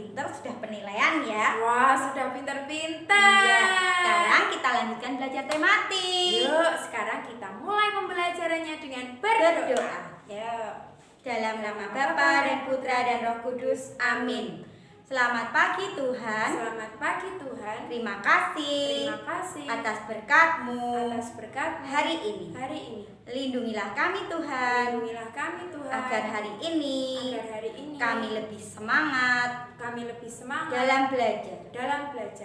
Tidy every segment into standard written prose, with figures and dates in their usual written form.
pinter, sudah penilaian ya. Wah, sudah pinter-pinter. Iya, sekarang kita lanjutkan belajar tematik. Yuk, sekarang kita mulai pembelajarannya dengan berdoa. Yuk. Dalam nama Bapa dan Putra dan Roh Kudus. Amin. Selamat pagi Tuhan. Selamat pagi Tuhan. Terima kasih. Terima kasih atas berkat-Mu. atas berkat hari ini. Lindungilah kami Tuhan. Lindungilah kami Tuhan. Agar hari ini. Kami lebih semangat. Dalam belajar.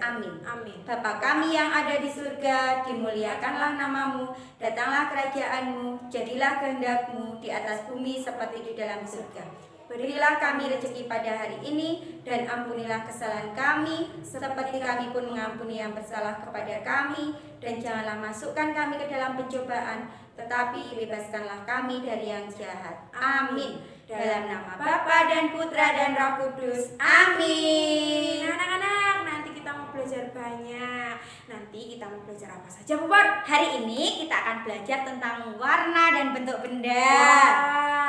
Amin. Amin. Bapa kami yang ada di surga, dimuliakanlah nama-Mu, datanglah kerajaan-Mu, jadilah kehendak-Mu di atas bumi seperti di dalam surga. Berilah kami rezeki pada hari ini, dan ampunilah kesalahan kami, seperti kami pun mengampuni yang bersalah kepada kami, dan janganlah masukkan kami ke dalam pencobaan, tetapi bebaskanlah kami dari yang jahat. Amin. Dalam nama Bapa dan Putra dan Roh Kudus. Amin. Anak-anak, nanti kita mau belajar banyak. Nanti kita mau belajar apa saja, Bu Bor? Hari ini kita akan belajar tentang warna dan bentuk benda.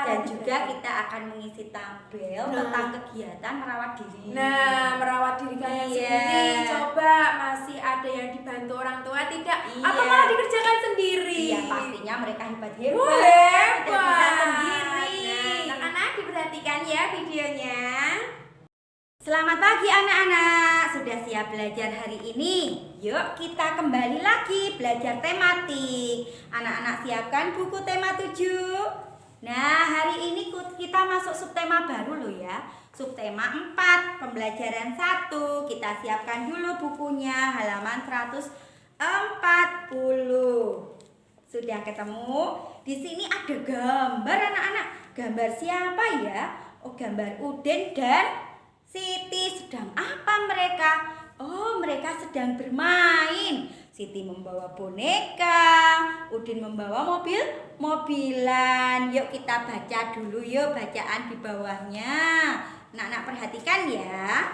Dan juga kita akan mengisi tabel tentang kegiatan merawat diri. Nah, merawat diri kalian sendiri. Coba masih ada yang dibantu orang tua tidak? Atau malah dikerjakan sendiri? Iya, pastinya mereka hebat-hebat. Hebat. Tidak bisa sendiri. Nah, anak-anak diperhatikan ya videonya. Selamat pagi anak-anak. Sudah siap belajar hari ini? Yuk kita kembali lagi belajar tematik. Anak-anak siapkan buku tema 7. Nah, hari ini kita masuk subtema baru loh ya. Subtema 4, pembelajaran 1. Kita siapkan dulu bukunya, halaman 140. Sudah ketemu? Di sini ada gambar anak-anak. Gambar siapa ya? Oh, gambar Udin dan Siti. Sedang apa mereka? Oh, mereka sedang bermain. Siti membawa boneka, Udin membawa mobilan. Yuk kita baca dulu yuk bacaan di bawahnya. Anak-anak perhatikan ya.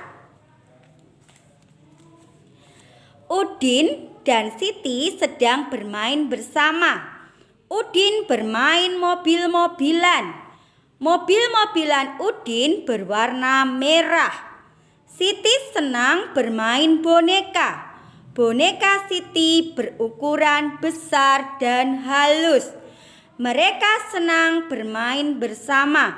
Udin dan Siti sedang bermain bersama. Udin bermain mobil-mobilan. Mobil-mobilan Udin berwarna merah. Siti senang bermain boneka. Boneka Siti berukuran besar dan halus. Mereka senang bermain bersama.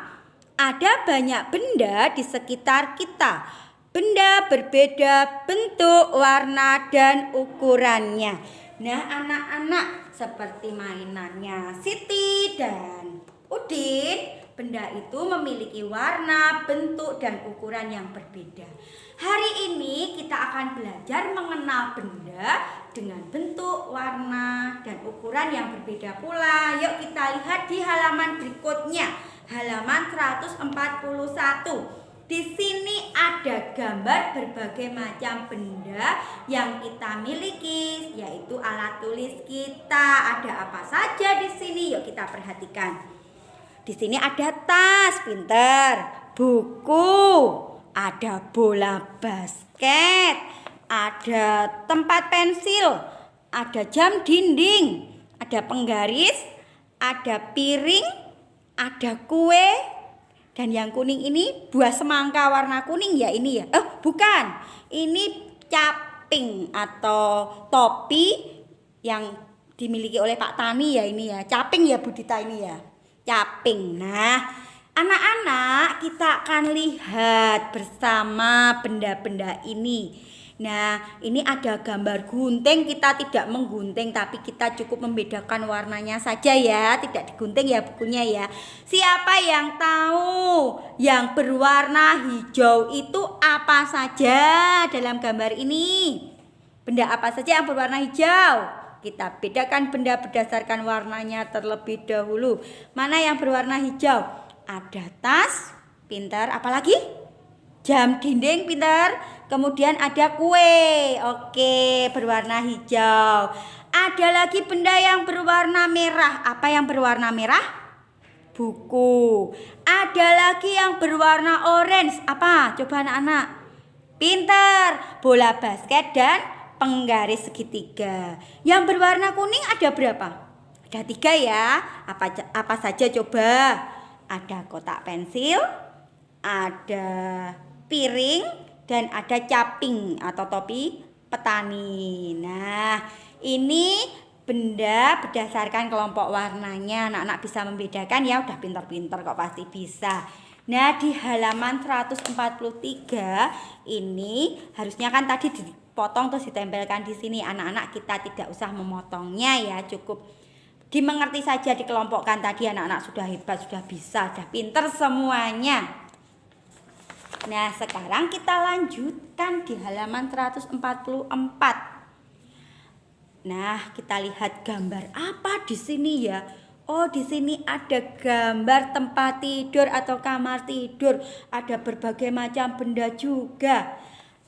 Ada banyak benda di sekitar kita. Benda berbeda bentuk, warna, dan ukurannya. Nah, anak-anak, seperti mainannya Siti dan Udin, benda itu memiliki warna, bentuk, dan ukuran yang berbeda. Hari ini kita akan belajar mengenal benda dengan bentuk, warna, dan ukuran yang berbeda pula. Yuk kita lihat di halaman berikutnya, halaman 141. Di sini ada gambar berbagai macam benda yang kita miliki, yaitu alat tulis kita. Ada apa saja di sini? Yuk kita perhatikan. Di sini ada tas, pinter, buku, ada bola basket, ada tempat pensil, ada jam dinding, ada penggaris, ada piring, ada kue, dan yang kuning ini buah semangka warna kuning ya ini ya. Oh, bukan. Ini caping atau topi yang dimiliki oleh Pak Tani ya ini ya. Caping ya Budita ini ya. Caping. Nah, anak-anak kita akan lihat bersama benda-benda ini. Nah, ini ada gambar gunting. Kita tidak menggunting, tapi kita cukup membedakan warnanya saja ya. Tidak digunting ya bukunya ya. Siapa yang tahu yang berwarna hijau itu apa saja dalam gambar ini? Benda apa saja yang berwarna hijau? Kita bedakan benda berdasarkan warnanya terlebih dahulu. Mana yang berwarna hijau? Ada tas, pintar. Apalagi? Jam dinding, pintar. Kemudian ada kue. Oke, berwarna hijau. Ada lagi benda yang berwarna merah. Apa yang berwarna merah? Buku. Ada lagi yang berwarna orange. Apa? Coba anak-anak. Pintar. Bola basket dan penggaris segitiga. Yang berwarna kuning ada berapa? Ada 3 ya. Apa saja coba? Ada kotak pensil, ada piring, dan ada caping atau topi petani. Nah, ini benda berdasarkan kelompok warnanya. Anak-anak bisa membedakan ya, udah pintar-pintar kok pasti bisa. Nah, di halaman 143 ini harusnya kan tadi dipotong terus ditempelkan di sini. Anak-anak kita tidak usah memotongnya ya, cukup dimengerti saja, dikelompokkan. Tadi anak-anak sudah hebat, sudah bisa, sudah pintar semuanya. Nah, sekarang kita lanjutkan di halaman 144. Nah, kita lihat gambar apa di sini ya? Oh, di sini ada gambar tempat tidur atau kamar tidur. Ada berbagai macam benda juga.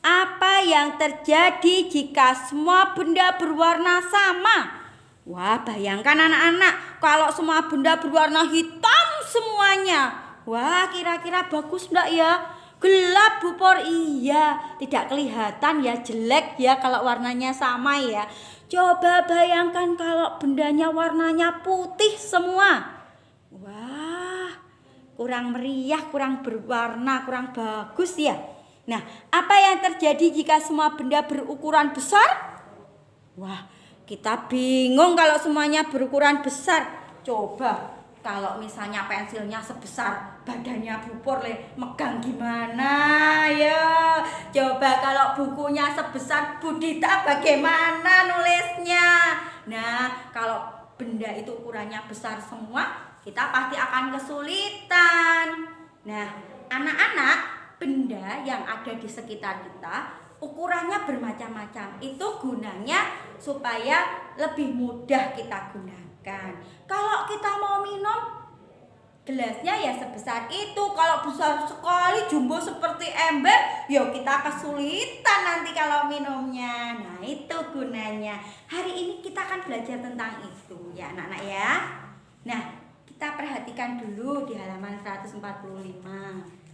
Apa yang terjadi jika semua benda berwarna sama? Wah, bayangkan anak-anak, kalau semua benda berwarna hitam semuanya. Wah, kira-kira bagus enggak ya? Gelap, Bu Por. Iya, tidak kelihatan ya, jelek ya kalau warnanya sama ya. Coba bayangkan kalau bendanya warnanya putih semua. Wah, kurang meriah, kurang berwarna, kurang bagus ya. Nah, apa yang terjadi jika semua benda berukuran besar? Wah, kita bingung kalau semuanya berukuran besar. Coba kalau misalnya pensilnya sebesar badannya Bu Por, megang gimana ya? Coba kalau bukunya sebesar Budita bagaimana nulisnya? Nah, kalau benda itu ukurannya besar semua, kita pasti akan kesulitan. Nah, anak-anak, benda yang ada di sekitar kita ukurannya bermacam-macam. Itu gunanya supaya lebih mudah kita gunakan. Kalau kita mau minum, gelasnya ya sebesar itu. Kalau besar sekali, jumbo seperti ember, ya kita kesulitan nanti kalau minumnya. Nah, itu gunanya. Hari ini kita akan belajar tentang itu ya anak-anak ya. Nah, kita perhatikan dulu di halaman 145.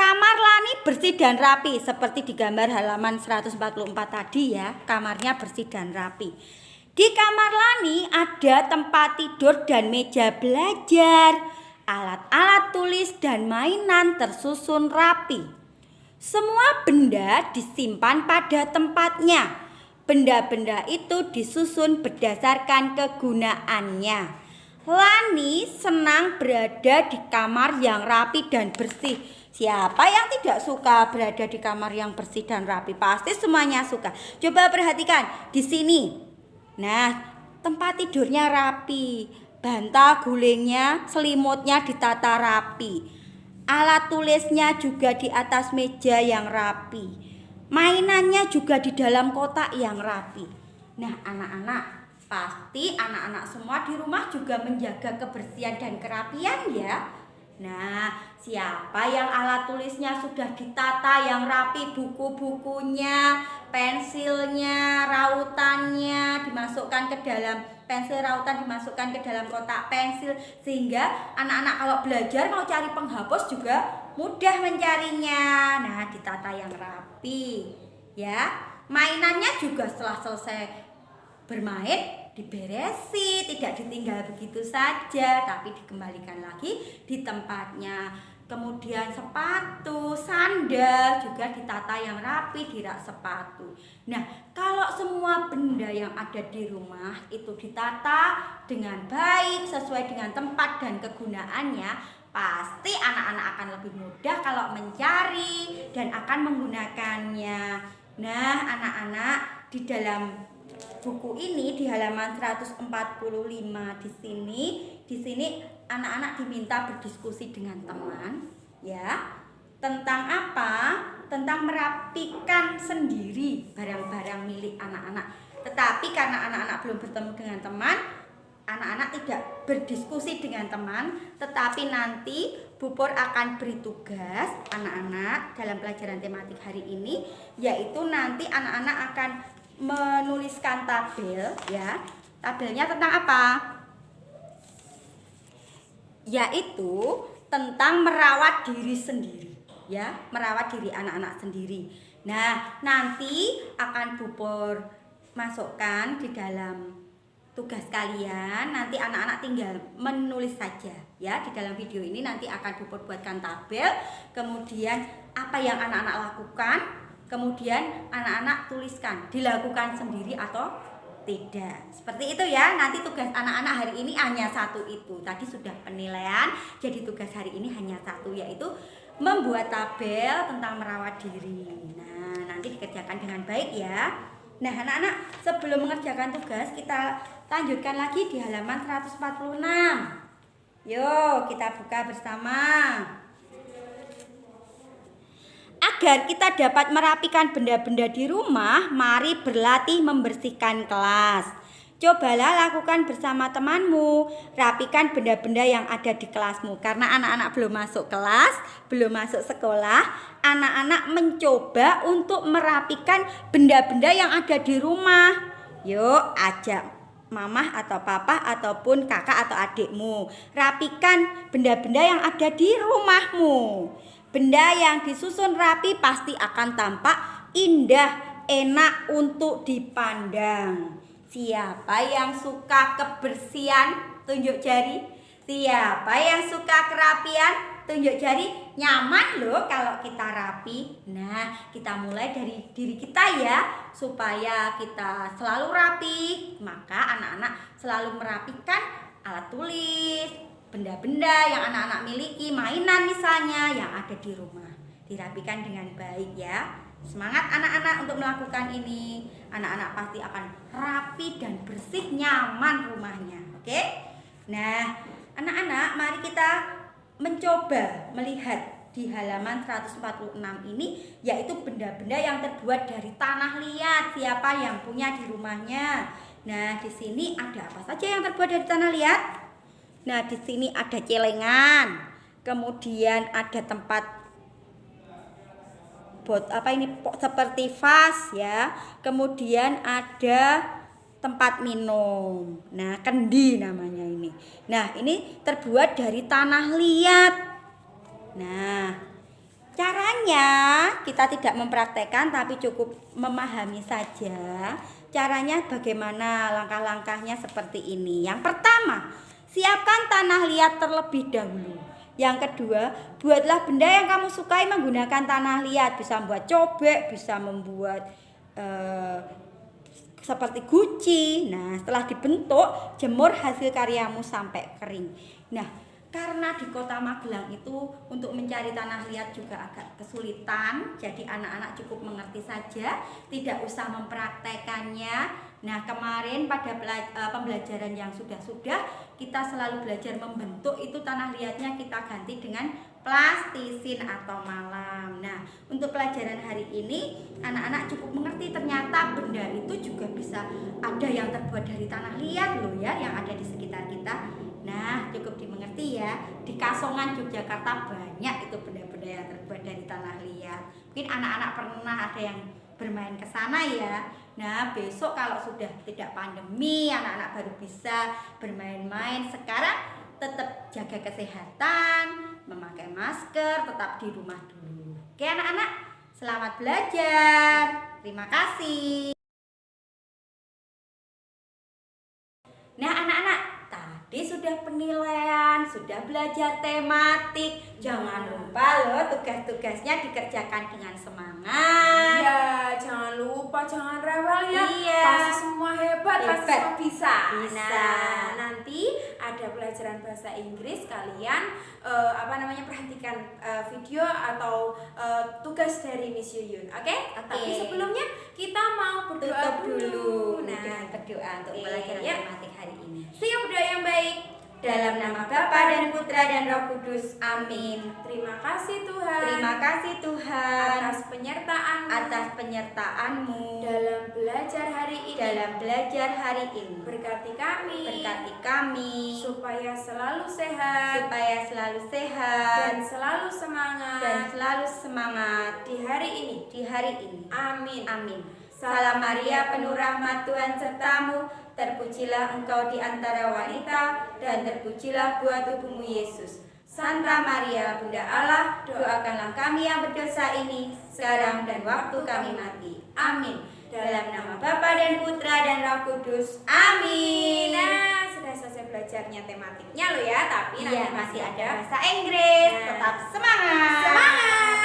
Kamar Lani bersih dan rapi seperti di gambar halaman 144 tadi ya. Kamarnya bersih dan rapi. Di kamar Lani ada tempat tidur dan meja belajar. Alat-alat tulis dan mainan tersusun rapi. Semua benda disimpan pada tempatnya. Benda-benda itu disusun berdasarkan kegunaannya. Lani senang berada di kamar yang rapi dan bersih. Siapa yang tidak suka berada di kamar yang bersih dan rapi? Pasti semuanya suka. Coba perhatikan di sini. Nah, tempat tidurnya rapi. Bantal gulingnya, selimutnya ditata rapi. Alat tulisnya juga di atas meja yang rapi. Mainannya juga di dalam kotak yang rapi. Nah, anak-anak, pasti anak-anak semua di rumah juga menjaga kebersihan dan kerapian ya. Nah, siapa yang alat tulisnya sudah ditata yang rapi, buku-bukunya, pensilnya, rautannya dimasukkan ke dalam pensil, rautan dimasukkan ke dalam kotak pensil, sehingga anak-anak kalau belajar mau cari penghapus juga mudah mencarinya. Nah, ditata yang rapi ya. Mainannya juga setelah selesai bermain diberesi, tidak ditinggal begitu saja, tapi dikembalikan lagi di tempatnya. Kemudian sepatu, sandal juga ditata yang rapi di rak sepatu. Nah, kalau semua benda yang ada di rumah itu ditata dengan baik sesuai dengan tempat dan kegunaannya, pasti anak-anak akan lebih mudah kalau mencari dan akan menggunakannya. Nah, anak-anak, di dalam buku ini di halaman 145 di sini anak-anak diminta berdiskusi dengan teman ya. Tentang apa? Tentang merapikan sendiri barang-barang milik anak-anak. Tetapi karena anak-anak belum bertemu dengan teman, anak-anak tidak berdiskusi dengan teman, tetapi nanti Bu Por akan beri tugas anak-anak dalam pelajaran tematik hari ini, yaitu nanti anak-anak akan menuliskan tabel ya. Tabelnya tentang apa? Yaitu tentang merawat diri sendiri ya, merawat diri anak-anak sendiri. Nah, nanti akan Bu Por masukkan di dalam tugas kalian nanti anak-anak tinggal menulis saja ya. Di dalam video ini nanti akan dibuatkan tabel, kemudian apa yang anak-anak lakukan, kemudian anak-anak tuliskan dilakukan sendiri atau tidak. Seperti itu ya. Nanti tugas anak-anak hari ini hanya satu itu. Tadi sudah penilaian, jadi tugas hari ini hanya satu, yaitu membuat tabel tentang merawat diri. Nah, nanti dikerjakan dengan baik ya. Nah, anak-anak, sebelum mengerjakan tugas, kita lanjutkan lagi di halaman 146. Yuk, kita buka bersama. Agar kita dapat merapikan benda-benda di rumah, mari berlatih membersihkan kelas. Cobalah lakukan bersama temanmu, rapikan benda-benda yang ada di kelasmu. Karena anak-anak belum masuk kelas, belum masuk sekolah, anak-anak mencoba untuk merapikan benda-benda yang ada di rumah. Yuk, ajak mamah atau papa ataupun kakak atau adikmu, rapikan benda-benda yang ada di rumahmu. Benda yang disusun rapi pasti akan tampak indah, enak untuk dipandang. Siapa yang suka kebersihan? Tunjuk jari. Siapa yang suka kerapian? Tunjuk jari. Nyaman loh kalau kita rapi. Nah, kita mulai dari diri kita ya, supaya kita selalu rapi. Maka anak-anak selalu merapikan alat tulis, benda-benda yang anak-anak miliki, mainan misalnya yang ada di rumah. Dirapikan dengan baik ya. Semangat anak-anak untuk melakukan ini. Anak-anak pasti akan rapi dan bersih, nyaman rumahnya. Oke? Nah, anak-anak, mari kita mencoba melihat di halaman 146 ini, yaitu benda-benda yang terbuat dari tanah liat. Siapa yang punya di rumahnya? Nah, di sini ada apa saja yang terbuat dari tanah liat? Nah, di sini ada celengan. Kemudian ada tempat seperti vas ya. Kemudian ada tempat minum. Nah, kendi namanya ini. Nah, ini terbuat dari tanah liat. Nah, caranya kita tidak mempraktekkan tapi cukup memahami saja. Caranya bagaimana, langkah-langkahnya seperti ini. Yang pertama, siapkan tanah liat terlebih dahulu. Yang kedua, buatlah benda yang kamu sukai menggunakan tanah liat. Bisa membuat cobek, bisa membuat seperti guci. Nah, setelah dibentuk, jemur hasil karyamu sampai kering. Nah, karena di Kota Magelang itu untuk mencari tanah liat juga agak kesulitan, jadi anak-anak cukup mengerti saja, tidak usah mempraktekannya. Nah, kemarin pada pembelajaran yang sudah-sudah, kita selalu belajar membentuk itu tanah liatnya, kita ganti dengan plastisin atau malam. Nah, untuk pelajaran hari ini anak-anak cukup mengerti ternyata benda itu juga bisa ada yang terbuat dari tanah liat loh ya, yang ada di sekitar kita. Nah, cukup dimengerti ya. Di Kasongan Yogyakarta banyak itu benda-benda yang terbuat dari tanah liat. Mungkin anak-anak pernah ada yang bermain ke sana ya. Nah, besok kalau sudah tidak pandemi, anak-anak baru bisa bermain-main. Sekarang tetap jaga kesehatan, memakai masker, tetap di rumah dulu. Oke anak-anak, selamat belajar. Terima kasih. Nah anak-anak, tadi sudah penilaian, sudah belajar tematik. Jangan lupa loh tugas-tugasnya dikerjakan dengan semangat. Iya, jangan lupa, jangan rewel ya. Iya. Pasti semua hebat, pasti semua bisa. Bisa. Nah, nanti ada pelajaran bahasa Inggris, kalian perhatikan video atau tugas dari Miss Yuyun, oke? Tapi sebelumnya kita mau berdoa dulu. Nah, berdoa untuk pelajaran tematik hari ini. Siap berdoa yang baik. Dalam nama Bapa dan Putra dan Roh Kudus. Amin. Terima kasih Tuhan. Terima kasih Tuhan atas penyertaan-Mu dalam belajar hari ini. Berkati kami. Supaya selalu sehat. Dan selalu semangat. Di hari ini. Amin. Salam Maria, penuh rahmat, Tuhan sertamu. Terpujilah engkau di antara wanita, dan terpujilah buah tubuhmu Yesus. Santa Maria, Bunda Allah, doakanlah kami yang berdosa ini, sekarang dan waktu kami mati. Amin. Dalam nama Bapa dan dan Putra dan Roh Kudus. Amin. Nah, sudah selesai belajarnya tematiknya lo ya, tapi nanti Iya, masih ada bahasa Inggris. Nah. Tetap semangat. Semangat.